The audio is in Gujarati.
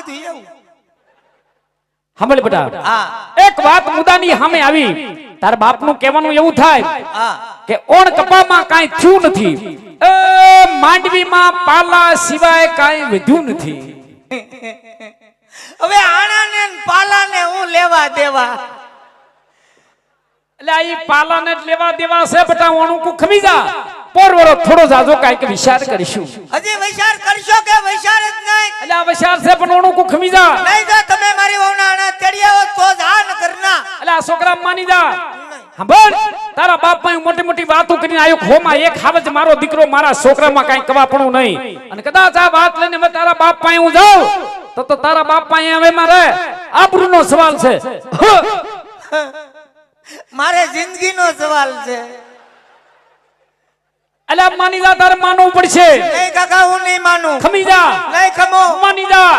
બધું એવું સાંભળ બેટા હા એક વાત મુદ્દાની સામે આવી તાર બાપનું કહેવાનું એવું થાય હા કે ઓણ કપામાં કાઈ થયું નથી એ માંડવીમાં પાલા સિવાય કાઈ વધ્યું નથી હવે આણાને ને પાલાને હું લેવા દેવા એટલે આ પાલાને જ લેવા દેવા છે બેટા ઓણું કો ખમી જા પોરવરો થોડો જાજો કાઈક વિચાર કરીશું હજી વિચાર કરશો કે વિચાર જ નહીં એટલે આ વિચાર છે પણ ઓણું કો ખમી જા નહીં જો તમે મારી વહુના આણા તેડી આવો તો જ હા ન કરના એટલે આ છોકરા માની જા સાંભળ તારા બાપ પાસે મોટી મોટી વાતો કરીને આયો ખોમાં એક હાવજ મારો દીકરો મારા છોકરામાં કાઈ કવાપણું નહીં અને કદાચ આ વાત લઈને હવે તારા બાપ પાસે હું જાઉં તો તારા બાપ પાસે હવે મારે આબરૂનો સવાલ છે મારે જિંદગીનો સવાલ છે એટલે માની જા તારે માનવું પડશે નહીં કાકા હું નહીં માનું ખમી જા નહીં ખમો માની જા